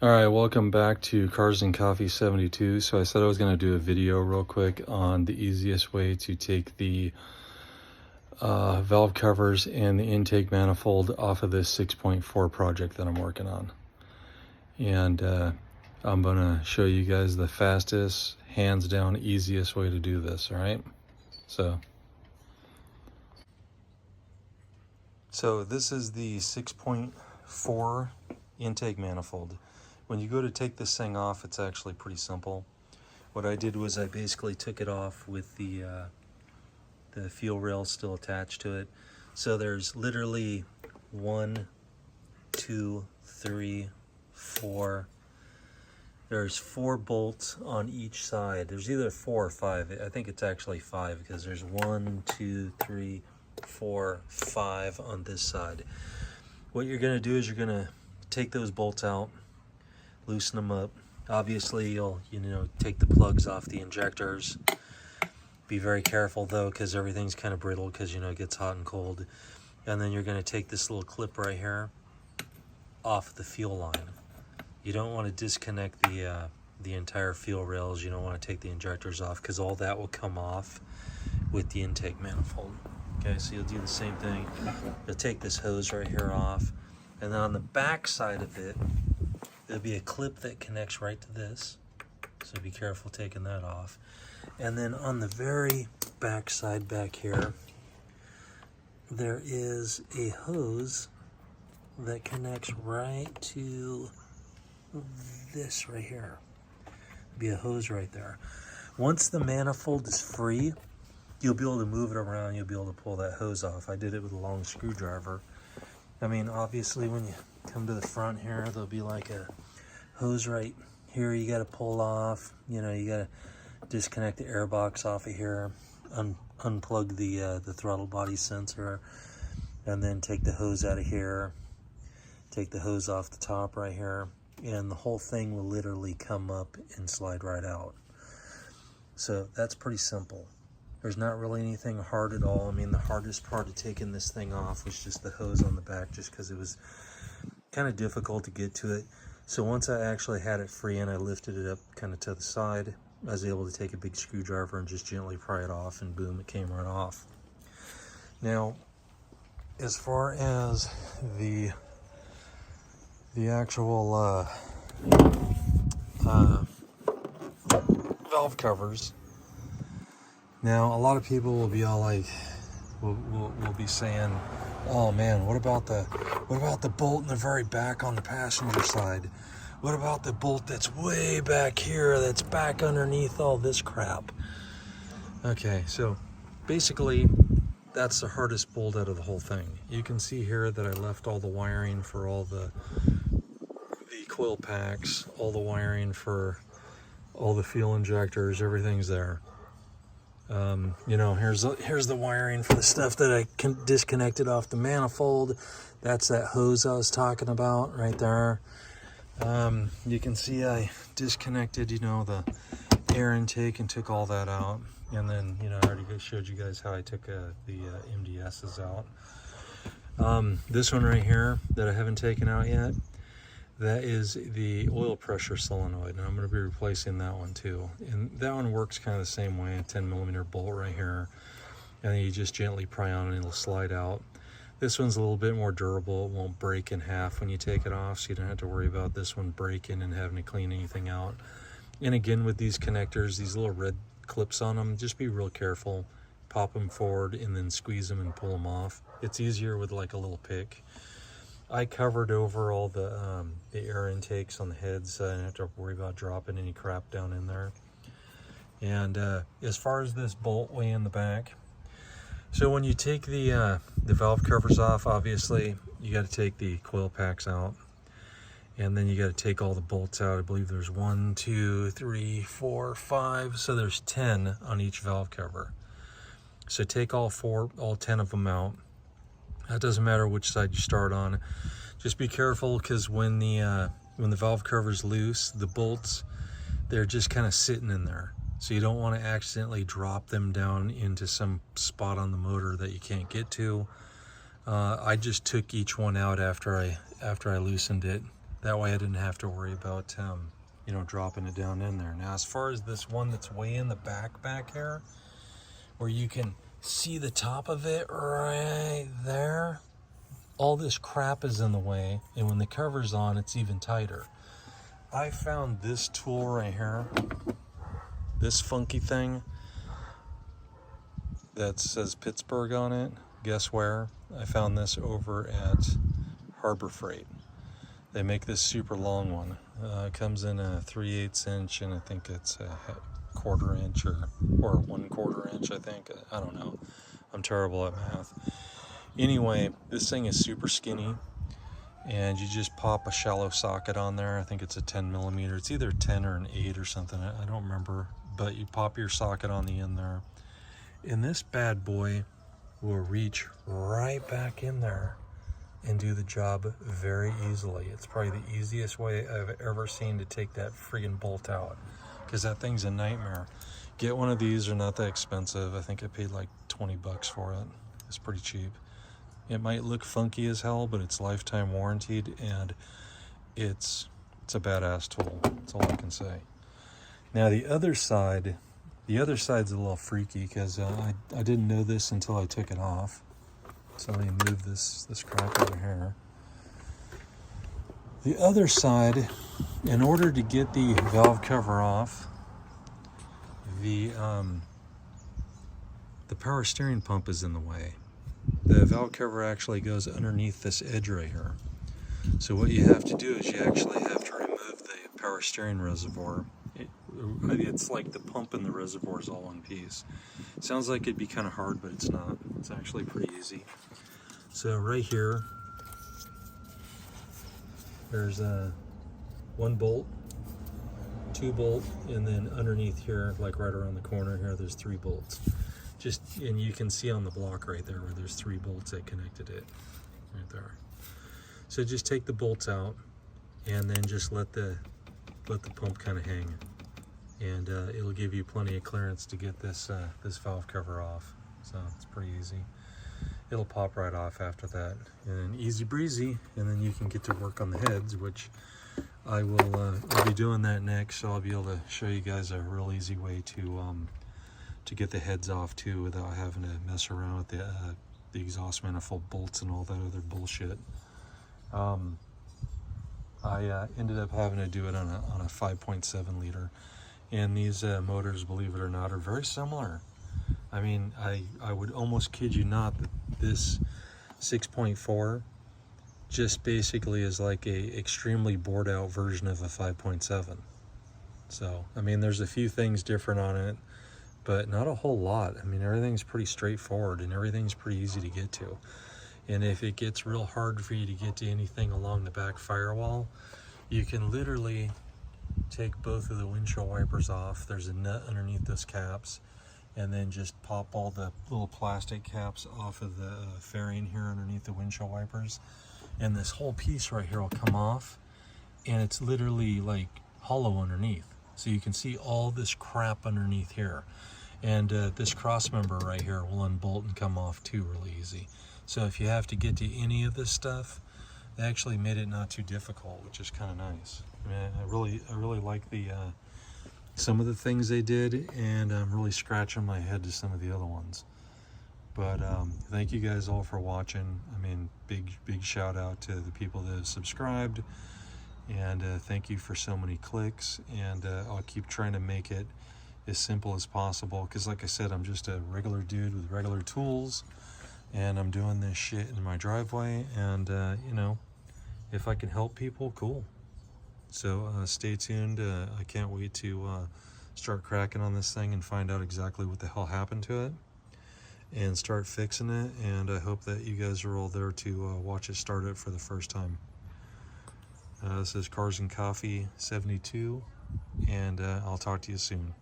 All right, welcome back to Cars and Coffee 72. So I said I was going to do a video real quick on the easiest way to take the valve covers and the intake manifold off of this 6.4 project that I'm working on. And I'm going to show you guys the fastest, hands down, easiest way to do this, all right? So this is the 6.4 intake manifold. When you go to take this thing off, it's actually pretty simple. What I did was I basically took it off with the fuel rail still attached to it. So there's literally 1, 2, 3, 4. There's 4 bolts on each side. There's either 4 or 5. I think it's actually 5 because there's 1, 2, 3, 4, 5 on this side. What you're gonna do is you're gonna take those bolts out, loosen them up. Obviously you'll take the plugs off the injectors. Be very careful though, because everything's kind of brittle because it gets hot and cold. And then you're going to take this little clip right here off the fuel line. You don't want to disconnect the entire fuel rails. You don't want to take the injectors off because all that will come off with the intake manifold. Okay, so you'll do the same thing. You'll take this hose right here off, and then on the back side of it, there'll be a clip that connects right to this, so be careful taking that off. And then on the very back side back here, there is a hose that connects right to this right here. There'll be a hose right there. Once the manifold is free, you'll be able to move it around. You'll be able to pull that hose off. I did it with a long screwdriver. I mean, obviously when you come to the front here, there'll be like a hose right here you got to pull off. You got to disconnect the air box off of here, unplug the throttle body sensor, and then take the hose out of here, take the hose off the top right here, and the whole thing will literally come up and slide right out. So that's pretty simple. There's not really anything hard at all. I mean, the hardest part of taking this thing off was just the hose on the back, just because it was kind of difficult to get to it. So once I actually had it free and I lifted it up kind of to the side, I was able to take a big screwdriver and just gently pry it off, and boom, it came right off. Now, as far as the actual valve covers, now a lot of people will be all like, will be saying, "Oh man, what about the bolt in the very back on the passenger side? What about the bolt that's way back here, that's back underneath all this crap?" Okay, so basically that's the hardest bolt out of the whole thing. You can see here that I left all the wiring for all the coil packs, all the wiring for all the fuel injectors, everything's there. Here's the wiring for the stuff that I disconnected off the manifold. That's that hose I was talking about right there. You can see I disconnected, the air intake and took all that out. And then, I already showed you guys how I took the MDSs out. This one right here that I haven't taken out yet, that is the oil pressure solenoid, and I'm going to be replacing that one too. And that one works kind of the same way, a 10mm bolt right here, and then you just gently pry on and it'll slide out. This one's a little bit more durable. It won't break in half when you take it off, so you don't have to worry about this one breaking and having to clean anything out. And again, with these connectors, these little red clips on them, just be real careful. Pop them forward and then squeeze them and pull them off. It's easier with like a little pick. I covered over all the air intakes on the heads, so I didn't have to worry about dropping any crap down in there. And as far as this bolt way in the back, so when you take the valve covers off, obviously you got to take the coil packs out, and then you got to take all the bolts out. I believe there's 1, 2, 3, 4, 5, so there's 10 on each valve cover. So take all 10 of them out. That doesn't matter which side you start on. Just be careful, because when the valve cover's loose, the bolts, they're just kind of sitting in there. So you don't want to accidentally drop them down into some spot on the motor that you can't get to. I just took each one out after I loosened it, That way I didn't have to worry about, you know, dropping it down in there. Now, as far as this one that's way in the back here, where you can see the top of it right there, all this crap is in the way, and when the cover's on, it's even tighter. I found this tool right here, this funky thing that says Pittsburgh on it. Guess where? I found this over at Harbor Freight. They make this super long one. It comes in a 3/8 inch, and I think it's a 1/4 inch or 1/4 inch, I think. I don't know. I'm terrible at math. Anyway, this thing is super skinny, and you just pop a shallow socket on there. I think it's a 10 millimeter. It's either 10 or an 8 or something. I don't remember, but you pop your socket on the end there, and this bad boy will reach right back in there and do the job very easily. It's probably the easiest way I've ever seen to take that friggin' bolt out, because that thing's a nightmare. Get one of these, they're not that expensive. I think I paid like 20 bucks for it. It's pretty cheap. It might look funky as hell, but it's lifetime warranted, and it's a badass tool. That's all I can say. Now the other side's a little freaky, because I didn't know this until I took it off. So let me move this crap over here. The other side, in order to get the valve cover off, the power steering pump is in the way. The valve cover actually goes underneath this edge right here. So what you have to do is you actually have to remove the power steering reservoir. It's like the pump and the reservoir is all one piece. Sounds like it'd be kind of hard, but it's not. It's actually pretty easy. So right here, there's one bolt, 2 bolt, and then underneath here, like right around the corner here, there's 3 bolts. And you can see on the block right there where there's 3 bolts that connected it, right there. So just take the bolts out, and then just let the pump kind of hang, and it'll give you plenty of clearance to get this valve cover off. So it's pretty easy. It'll pop right off after that, and then easy breezy, and then you can get to work on the heads, which I'll be doing that next. So I'll be able to show you guys a real easy way to get the heads off too, without having to mess around with the exhaust manifold bolts and all that other bullshit. I ended up having to do it on a 5.7 liter, and these motors, believe it or not, are very similar. I mean, I would almost kid you not that this 6.4 just basically is like a extremely bored out version of a 5.7. So I mean, there's a few things different on it, but not a whole lot. I mean, everything's pretty straightforward, and everything's pretty easy to get to. And if it gets real hard for you to get to anything along the back firewall, you can literally take both of the windshield wipers off. There's a nut underneath those caps, and then just pop all the little plastic caps off of the fairing here underneath the windshield wipers, and this whole piece right here will come off, and it's literally like hollow underneath. So you can see all this crap underneath here. And this cross member right here will unbolt and come off too really easy. So if you have to get to any of this stuff, they actually made it not too difficult, which is kind of nice. I mean, I really like some of the things they did, and I'm really scratching my head to some of the other ones. But thank you guys all for watching. I mean, big shout out to the people that have subscribed, and thank you for so many clicks. And I'll keep trying to make it as simple as possible, because like I said, I'm just a regular dude with regular tools, and I'm doing this shit in my driveway, and you know, if I can help people, cool. So stay tuned. I can't wait to start cracking on this thing and find out exactly what the hell happened to it, and start fixing it. And I hope that you guys are all there to watch it start it for the first time. This is Cars and Coffee 72, and I'll talk to you soon.